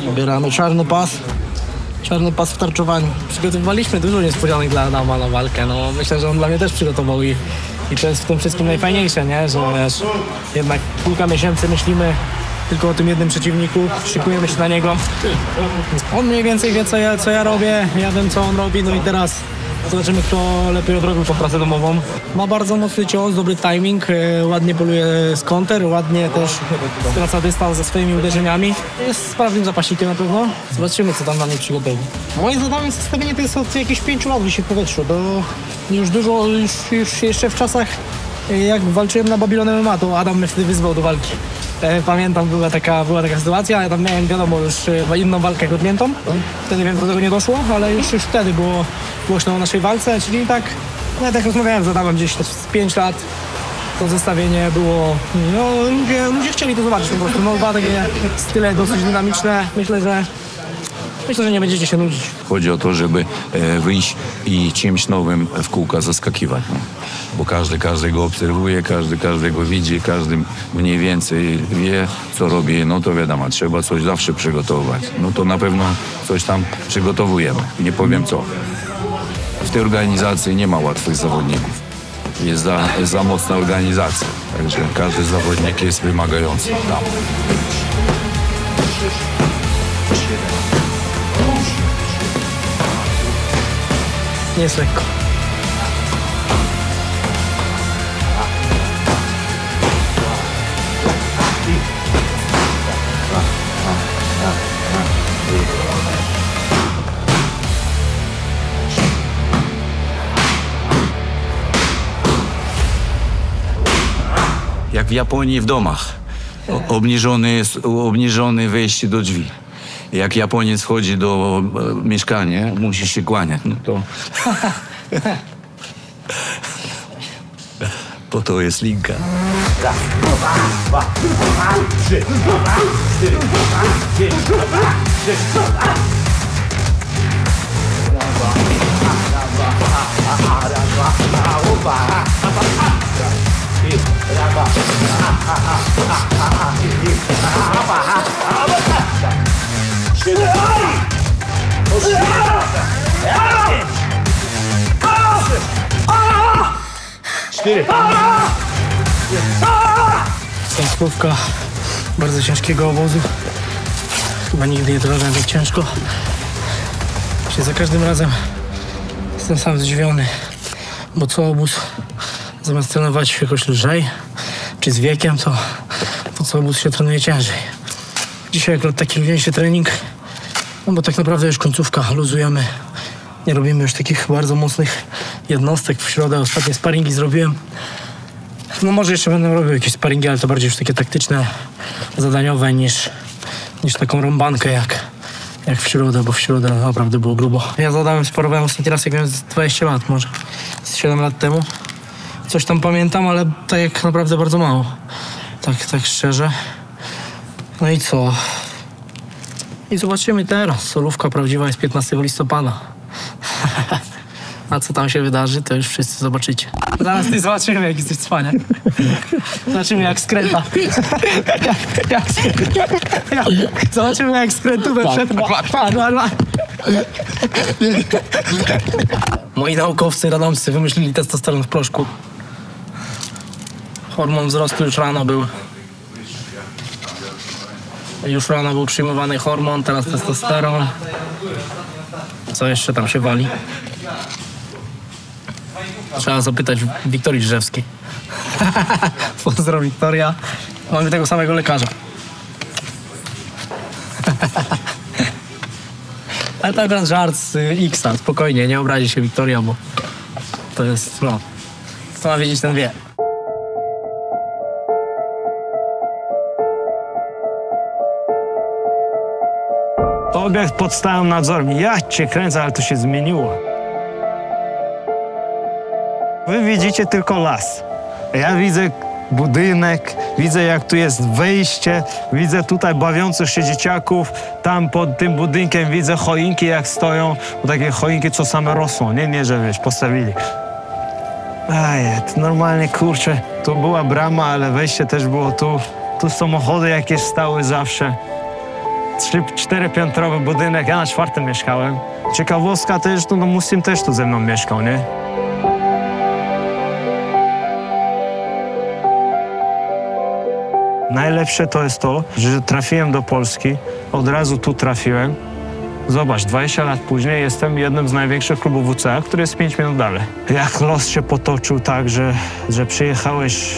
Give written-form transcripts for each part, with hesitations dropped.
Pobieramy czarny pas. Czarny pas w tarczowaniu. Przygotowywaliśmy dużo niespodzianek dla Adama na walkę. No, myślę, że on dla mnie też przygotował i to jest w tym wszystkim najfajniejsze, nie? Że wiesz, jednak kilka miesięcy myślimy tylko o tym jednym przeciwniku, szykujemy się na niego. On mniej więcej wie, co ja robię, ja wiem, co on robi, no i teraz zobaczymy, kto lepiej odrobił tą pracę domową. Ma bardzo mocny cios, dobry timing, ładnie poluje z counter, ładnie też skraca dystans ze swoimi uderzeniami. Jest sprawnym zapaśnikiem na pewno. Zobaczymy, co tam na mnie przygotowi. Moje zadanie zestawienie to jest od jakichś 5 lat wisi w powietrzu, bo już dużo, już jeszcze w czasach, jak walczyłem na Babylon MMA, to Adam mnie wtedy wyzwał do walki. Pamiętam, była taka sytuacja, ja tam miałem, wiadomo, już inną walkę odmiętą. Wtedy wiem, do tego nie doszło, ale już wtedy było głośno o naszej walce, czyli tak, no ja tak rozmawiałem z Adamem gdzieś z 5 lat. To zestawienie było, no ludzie chcieli to zobaczyć po prostu, no dwa takie style dosyć dynamiczne. Myślę, że nie będziecie się nudzić. Chodzi o to, żeby wyjść i czymś nowym w kółka zaskakiwać. No. Bo każdy go obserwuje, każdy go widzi, każdy mniej więcej wie, co robi. No to wiadomo, trzeba coś zawsze przygotować. No to na pewno coś tam przygotowujemy. Nie powiem co. W tej organizacji nie ma łatwych zawodników. Jest za mocna organizacja. Także każdy zawodnik jest wymagający tam. Nie jest lekko. Jak w Japonii w domach. Obniżone wejście do drzwi. Jak Japoniec wchodzi do mieszkania, musi się kłaniać. No to... Po to jest linka. Raz, dwa, trzy, cztery, pięć, sześć, Stąpówka bardzo ciężkiego obozu. Chyba nigdy nie trenowałem tak ciężko. Za każdym razem jestem sam zdziwiony, bo co obóz zamiast trenować jakoś lżej, czy z wiekiem, to co obóz się trenuje ciężej. Dzisiaj akurat taki luźniejszy trening, no bo tak naprawdę już końcówka, luzujemy. Nie robimy już takich bardzo mocnych jednostek. W środę ostatnie sparingi zrobiłem. No może jeszcze będę robił jakieś sparingi, ale to bardziej już takie taktyczne, zadaniowe niż taką rąbankę jak w środę, bo w środę naprawdę było grubo. Ja z Adamem sparowałem ostatni raz, jak miałem 20 lat może, z 7 lat temu. Coś tam pamiętam, ale tak jak naprawdę bardzo mało. Tak szczerze. No i co? I zobaczymy teraz. Solówka prawdziwa jest 15 listopada. A co tam się wydarzy, to już wszyscy zobaczycie. Zaraz ty zobaczymy, jak jesteś cwania. Zobaczymy, jak skręta. Zobaczymy, jak skrętówę przetrwa. Moi naukowcy radomscy wymyślili testosteron w proszku. Hormon wzrostu już rano był. Już rano był przyjmowany hormon, teraz testosteron. Co jeszcze tam się wali? Trzeba zapytać Wiktorii Drzeżewskiej. Pozdro, Wiktoria. Mamy tego samego lekarza. Ale to akurat żart z X-a. Spokojnie, nie obrazi się Wiktoria, bo to jest, no... Co ma wiedzieć, ten wie. Obiekt pod stałym nadzorem. Ja cię kręcę, ale to się zmieniło. Wy widzicie tylko las. Ja widzę budynek, widzę jak tu jest wejście, widzę tutaj bawiących się dzieciaków, tam pod tym budynkiem widzę choinki jak stoją, bo takie choinki co same rosną, nie że wiesz, postawili. To normalnie kurczę, tu była brama, ale wejście też było tu. Tu samochody jakieś stały zawsze. 3-4-piętrowy budynek, ja na 4. mieszkałem. Ciekawostka też, no Muslim też tu ze mną mieszkał, nie? Najlepsze to jest to, że trafiłem do Polski, od razu tu trafiłem. Zobacz, 20 lat później jestem jednym z największych klubów WCA, który jest 5 minut dalej. Jak los się potoczył tak, że przyjechałeś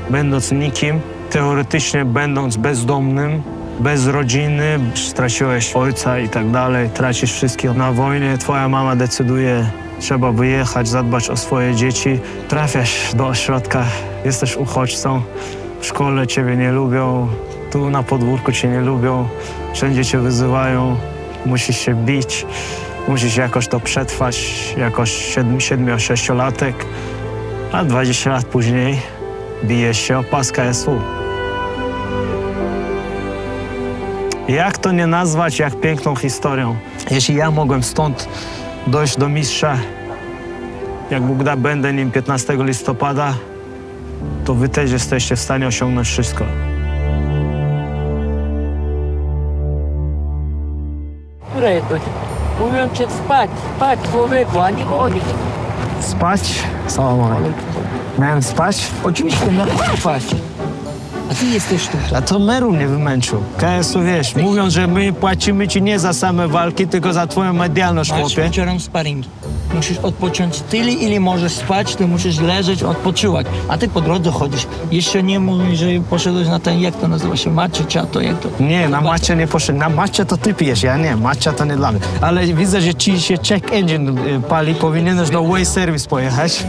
będąc nikim, teoretycznie będąc bezdomnym, bez rodziny, straciłeś ojca i tak dalej, tracisz wszystkich na wojnie, twoja mama decyduje, trzeba wyjechać, zadbać o swoje dzieci, trafiasz do ośrodka, jesteś uchodźcą, w szkole ciebie nie lubią, tu na podwórku cię nie lubią, wszędzie cię wyzywają, musisz się bić, musisz jakoś to przetrwać, jakoś 7-6-latek, a 20 lat później bijesz się o pas KSW. Jak to nie nazwać jak piękną historią? Jeśli ja mogłem stąd dojść do mistrza, jak Bóg da, będę nim 15 listopada, to wy też jesteście w stanie osiągnąć wszystko. Które to? Mówią cię spać, człowieku, a nie chodzi. Spać? Salam. Miałem spać? Oczywiście, miałem spać. A ty jesteś tu. A to Meru mnie wymęczył. KSU, wiesz, mówią, że my płacimy ci nie za same walki, tylko za twoją medialność, Masz chłopie. wieczorem sparingi. Musisz odpocząć tyle, ile możesz spać, ty musisz leżeć, odpoczywać. A ty po drodze chodzisz. Jeszcze nie mówisz, że poszedłeś na ten, jak to nazywa się, macie, ciato, jak to? Nie, na macie nie poszedł. Na macie to ty pijesz, ja nie. Macia to nie dla mnie. Ale widzę, że ci się check engine pali, powinieneś do Way Service pojechać.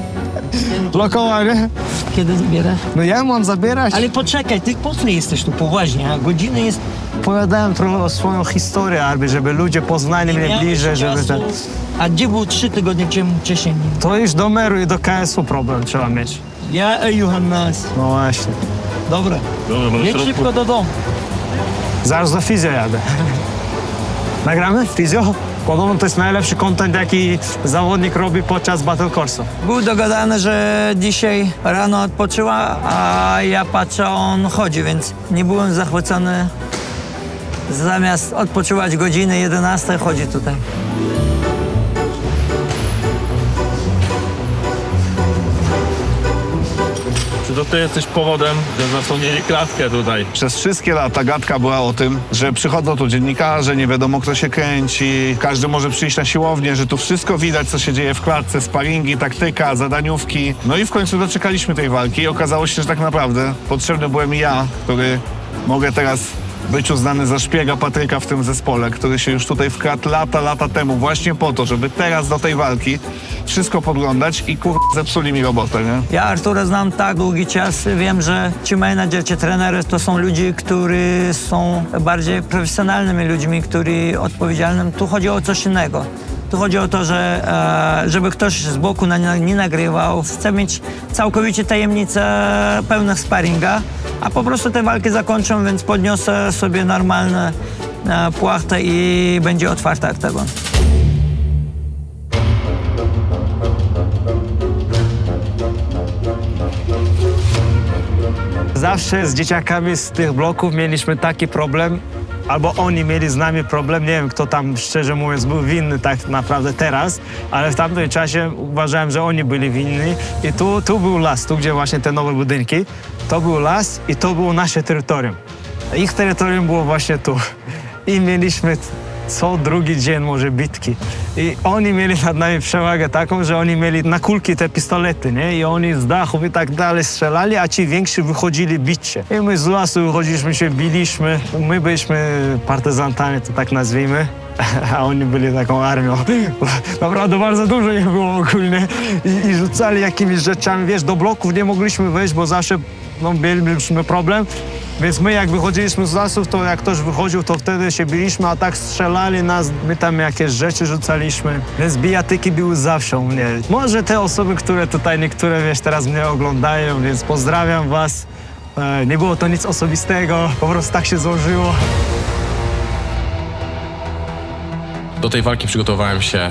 Lokowanie. Kiedy zabierasz? No ja mam zabierać. Ale poczekaj, ty po co jesteś tu poważnie, a godzina jest... Opowiadałem trochę o swoją historię, Arby, żeby ludzie poznali mnie miałeś bliżej, żeby... czasu. A gdzie był 3 tygodnie wcześniej? To już do Meru i do KSU problem trzeba mieć. Ja, Johannes. No właśnie. Dobra. Jedź szybko do domu. Zaraz do fizjo jadę. Nagramy fizjo? Podobno to jest najlepszy content, jaki zawodnik robi podczas Battle Course'u. Był dogadany, że dzisiaj rano odpoczyła, a ja patrzę, on chodzi, więc nie byłem zachwycony. Zamiast odpoczywać godziny 11, chodzi tutaj. Czy to ty jesteś powodem, że zasłonili klatkę tutaj? Przez wszystkie lata gadka była o tym, że przychodzą tu dziennikarze, nie wiadomo kto się kręci, każdy może przyjść na siłownię, że tu wszystko widać, co się dzieje w klatce, sparingi, taktyka, zadaniówki. No i w końcu doczekaliśmy tej walki i okazało się, że tak naprawdę potrzebny byłem ja, który mogę teraz być uznany za szpiega Patryka w tym zespole, który się już tutaj wkradł lata temu właśnie po to, żeby teraz do tej walki wszystko podglądać i zepsuli mi robotę, nie? Ja Artura znam tak długi czas, wiem, że ci menadżer, ci trenerzy to są ludzie, którzy są bardziej profesjonalnymi ludźmi, którzy odpowiedzialnymi. Tu chodzi o coś innego. Tu chodzi o to, że żeby ktoś z boku nie nagrywał, chce mieć całkowicie tajemnicę pełnych sparinga, a po prostu te walki zakończą, więc podniosę sobie normalne płachtę i będzie otwarta oktagon. Zawsze z dzieciakami z tych bloków mieliśmy taki problem, albo oni mieli z nami problem, nie wiem kto tam szczerze mówiąc był winny tak naprawdę teraz, ale w tamtym czasie uważałem, że oni byli winni i tu był las, tu gdzie właśnie te nowe budynki, to był las i to było nasze terytorium. Ich terytorium było właśnie tu i mieliśmy co drugi dzień może bitki. I oni mieli nad nami przewagę taką, że oni mieli na kulki te pistolety, nie? I oni z dachów i tak dalej strzelali, a ci więksi wychodzili bić się. I my z lasu wychodziliśmy się, biliśmy. My byliśmy partyzantami, to tak nazwijmy. A oni byli taką armią. Naprawdę bardzo dużo ich było ogólnie. I rzucali jakimiś rzeczami. Wiesz, do bloków nie mogliśmy wejść, bo zawsze mieliśmy problem. Więc my jak wychodziliśmy z lasów, to jak ktoś wychodził, to wtedy się biliśmy, a tak strzelali nas, my tam jakieś rzeczy rzucaliśmy. Więc bijatyki były zawsze u mnie. Może te osoby, które tutaj niektóre, wiesz, teraz mnie oglądają, więc pozdrawiam was. Nie było to nic osobistego, po prostu tak się złożyło. Do tej walki przygotowałem się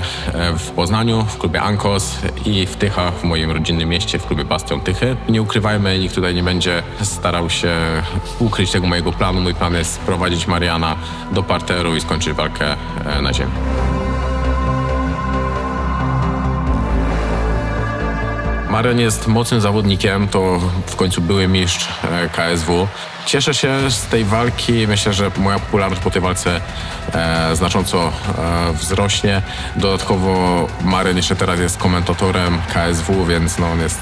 w Poznaniu, w klubie Ankos i w Tychach, w moim rodzinnym mieście, w klubie Bastion Tychy. Nie ukrywajmy, nikt tutaj nie będzie starał się ukryć tego mojego planu. Mój plan jest sprowadzić Mariana do parteru i skończyć walkę na ziemi. Marian jest mocnym zawodnikiem, to w końcu były mistrz KSW. Cieszę się z tej walki, myślę, że moja popularność po tej walce znacząco wzrośnie. Dodatkowo Marian jeszcze teraz jest komentatorem KSW, więc no, on jest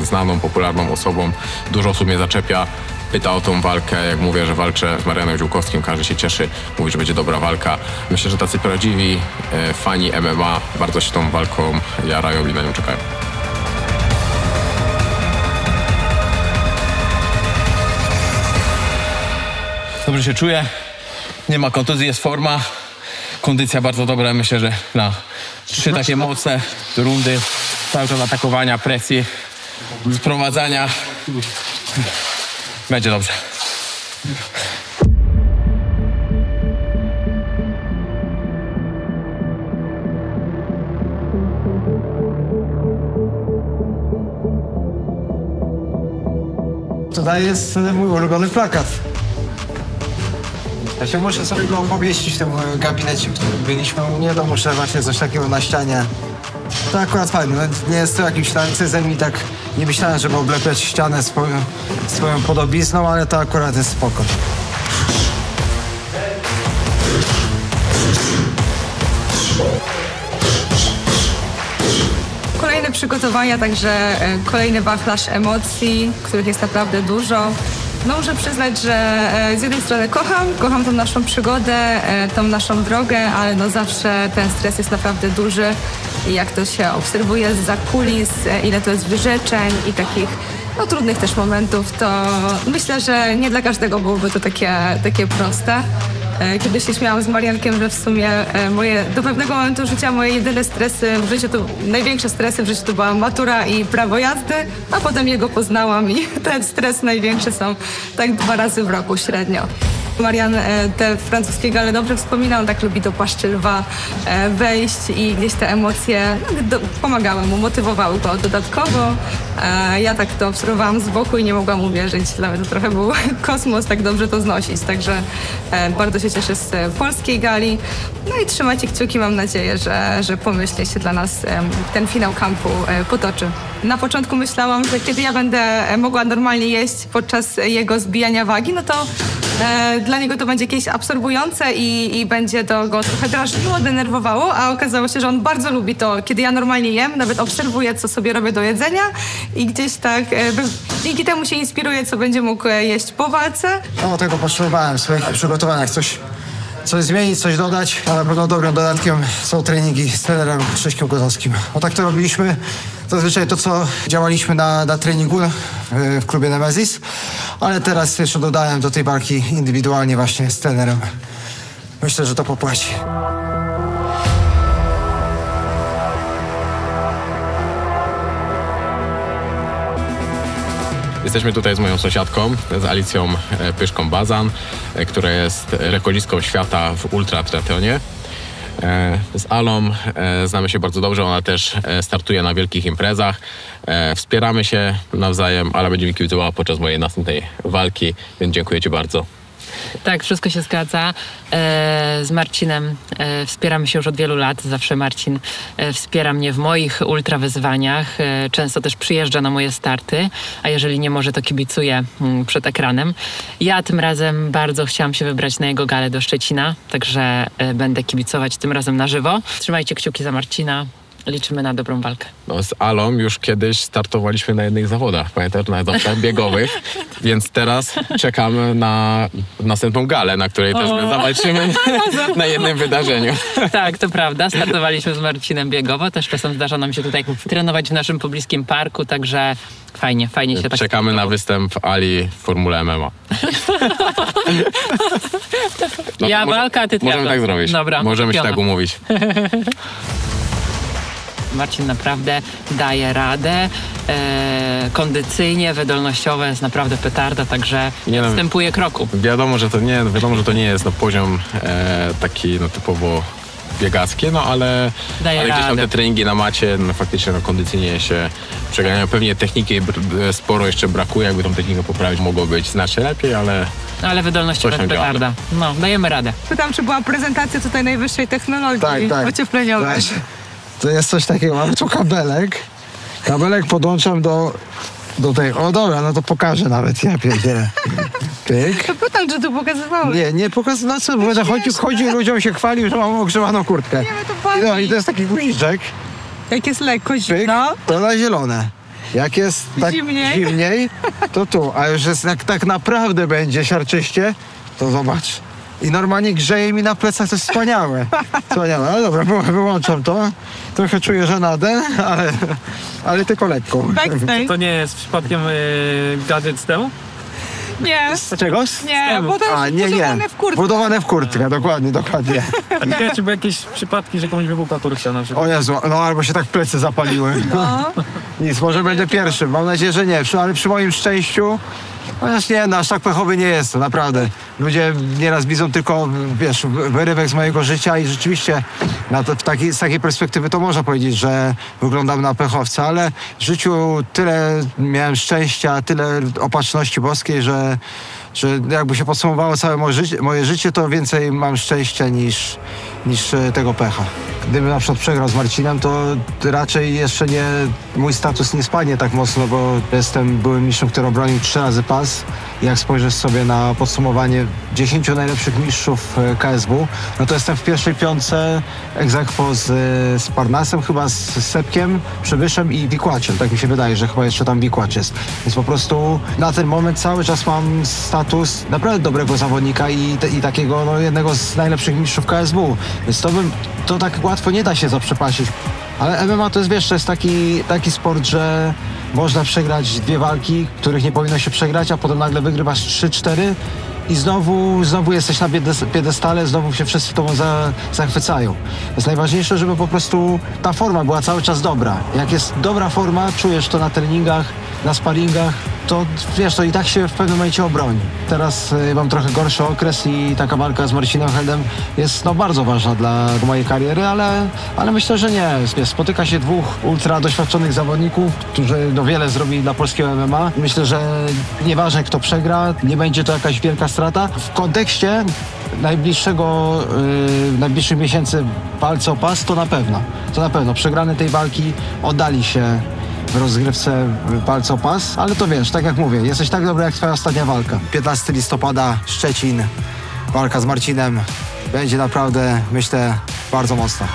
znaną, popularną osobą. Dużo osób mnie zaczepia, pyta o tą walkę. Jak mówię, że walczę z Marianem Ziółkowskim, każdy się cieszy, mówi, że będzie dobra walka. Myślę, że tacy prawdziwi fani MMA bardzo się tą walką jarają i na nią czekają. Dobrze się czuję, nie ma kontuzji, jest forma, kondycja bardzo dobra. Myślę, że na 3 takie mocne rundy, cały czas atakowania, presji, sprowadzania, będzie dobrze. Tutaj jest mój ulubiony plakat. Ja się muszę sobie go pomieścić w tym gabinecie, w którym byliśmy. Nie, to muszę właśnie coś takiego na ścianie. To akurat fajne. Nie jest to jakimś narcyzem i tak nie myślałem, żeby oblepiać ścianę swoją podobizną, ale to akurat jest spoko. Kolejne przygotowania, także kolejny wachlarz emocji, których jest naprawdę dużo. No muszę przyznać, że z jednej strony kocham tą naszą przygodę, tą naszą drogę, ale no zawsze ten stres jest naprawdę duży i jak to się obserwuje zza kulis, ile to jest wyrzeczeń i takich no, trudnych też momentów, to myślę, że nie dla każdego byłoby to takie proste. Kiedyś się śmiałam z Mariankiem, że w sumie do pewnego momentu życia moje jedyne stresy w życiu, największe stresy w życiu to była matura i prawo jazdy, a potem jego poznałam i ten stres największy są tak 2 razy w roku średnio. Marian te francuskie gale dobrze wspomina, on tak lubi do paszczy lwa wejść i gdzieś te emocje pomagały mu, motywowały go dodatkowo. Ja tak to obserwowałam z boku i nie mogłam uwierzyć, nawet to trochę był kosmos tak dobrze to znosić, także bardzo się cieszę z polskiej gali. No i trzymajcie kciuki, mam nadzieję, że pomyślnie się dla nas ten finał kampu potoczy. Na początku myślałam, że kiedy ja będę mogła normalnie jeść podczas jego zbijania wagi, no to dla niego to będzie jakieś absorbujące i będzie to go trochę drażniło, denerwowało, a okazało się, że on bardzo lubi to, kiedy ja normalnie jem, nawet obserwuję, co sobie robię do jedzenia i gdzieś tak dzięki temu się inspiruje, co będzie mógł jeść po walce. No tego potrzebowałem w swoich przygotowaniach, coś zmienić, coś dodać, a na pewno dobrym dodatkiem są treningi z trenerem Krzyśkiem Kozowskim. No tak to robiliśmy, zazwyczaj to, co działaliśmy na treningu w klubie Nemesis, ale teraz jeszcze dodałem do tej walki indywidualnie właśnie z trenerem. Myślę, że to popłaci. Jesteśmy tutaj z moją sąsiadką, z Alicją Pyszką-Bazan, która jest rekordzistką świata w ultratriatlonie. Z Alą znamy się bardzo dobrze, ona też startuje na wielkich imprezach. Wspieramy się nawzajem, Ala będzie mi kibicowała podczas mojej następnej walki, więc dziękuję Ci bardzo. Tak, wszystko się zgadza. Z Marcinem wspieramy się już od wielu lat. Zawsze Marcin wspiera mnie w moich ultrawyzwaniach. Często też przyjeżdża na moje starty, a jeżeli nie może, to kibicuje przed ekranem. Ja tym razem bardzo chciałam się wybrać na jego galę do Szczecina, także będę kibicować tym razem na żywo. Trzymajcie kciuki za Marcina. Liczymy na dobrą walkę. No, z Alą już kiedyś startowaliśmy na jednych zawodach, pamiętasz, na zawodach biegowych, więc teraz czekamy na następną galę, na której też zawalczymy na jednym wydarzeniu. Tak, to prawda. Startowaliśmy z Marcinem biegowo, też czasem zdarza nam się tutaj trenować w naszym pobliskim parku, także fajnie się tak... Czekamy na występ Ali w Formule MMA. No, ja walka, ty możemy tak zrobić. Dobra, możemy się tak umówić. Marcin naprawdę daje radę, kondycyjnie, wydolnościowo jest naprawdę petarda, także nie wstępuje kroku. Wiadomo, że to nie jest poziom taki typowo biegackie, no ale Daje gdzieś tam radę. te treningi na macie, no faktycznie no, kondycyjnie się przeganiają. Pewnie techniki sporo jeszcze brakuje, jakby tą technikę poprawić mogło być znacznie lepiej, ale wydolnościowa Coś tam działa. petarda. No, dajemy radę. Pytam, czy była prezentacja tutaj najwyższej technologii ociepleniowej. To jest coś takiego, mam tu kabelek. Kabelek podłączam do tej... O dobra, no to pokażę nawet, ja pierdzielę. Pyk. To pytam, czy tu pokazywałeś. Nie pokazuję, no co, bo chodzi ludziom się chwalił, że mam ogrzewaną kurtkę. Nie, to bardziej. No i to jest taki guziczek, Jak jest lekko pyk, zimno, to na zielone. Jak jest tak zimniej, to tu. A już jest, jak tak naprawdę będzie siarczyście, to zobacz. I normalnie grzeje mi na plecach, to jest wspaniałe. Wspaniałe, ale dobra, wyłączam to. Trochę czuję żenadę, ale tylko lekko. backstage. To nie jest przypadkiem gadżet z tyłu? Nie, Dlaczego? nie, bo to jest budowane w kurtce. Budowane w kurtkę, dokładnie. Nie, czy były jakieś przypadki, że komuś wybuchła turcja na przykład? O Jezu, no albo się tak plecy zapaliły. No. Nic, może będę pierwszy. Mam nadzieję, że nie. Ale przy moim szczęściu, chociaż nie, no aż tak pechowy nie jest to, naprawdę. Ludzie nieraz widzą tylko, wiesz, wyrywek z mojego życia i rzeczywiście z takiej perspektywy to można powiedzieć, że wyglądam na pechowca, ale w życiu tyle miałem szczęścia, tyle opatrzności boskiej, że jakby się podsumowało całe moje życie, to więcej mam szczęścia niż tego pecha. Gdybym na przykład przegrał z Marcinem, to raczej jeszcze mój status nie spadnie tak mocno, bo jestem byłym mistrzem, który obronił 3 razy pas. Jak spojrzysz sobie na podsumowanie 10 najlepszych mistrzów KSW, no to jestem w pierwszej 5 ex aequo z Parnasem, chyba z Sepkiem, Przybyszem i Wikłaczem. Tak mi się wydaje, że chyba jeszcze tam Wikłacz jest. Więc po prostu na ten moment cały czas mam status naprawdę dobrego zawodnika i takiego jednego z najlepszych mistrzów KSW. Więc to tak łatwo nie da się zaprzepaścić. Ale MMA to jest, wiesz, to jest taki sport, że można przegrać 2 walki, których nie powinno się przegrać, a potem nagle wygrywasz 3-4 i znowu jesteś na piedestale, znowu się wszyscy tobą zachwycają. Jest najważniejsze, żeby po prostu ta forma była cały czas dobra. Jak jest dobra forma, czujesz to na treningach, na sparingach, to wiesz, to i tak się w pewnym momencie obroni. Teraz mam trochę gorszy okres i taka walka z Marcinem Heldem jest bardzo ważna dla mojej kariery, ale myślę, że nie. Spotyka się 2 ultra doświadczonych zawodników, którzy wiele zrobili dla polskiego MMA. Myślę, że nieważne kto przegra, nie będzie to jakaś wielka strata. W kontekście najbliższych miesięcy walce o pas to na pewno. Przegrany tej walki oddali się w rozgrywce walce o pas, ale to wiesz, tak jak mówię, jesteś tak dobry jak twoja ostatnia walka. 15 listopada, Szczecin, walka z Marcinem będzie naprawdę, myślę, bardzo mocna.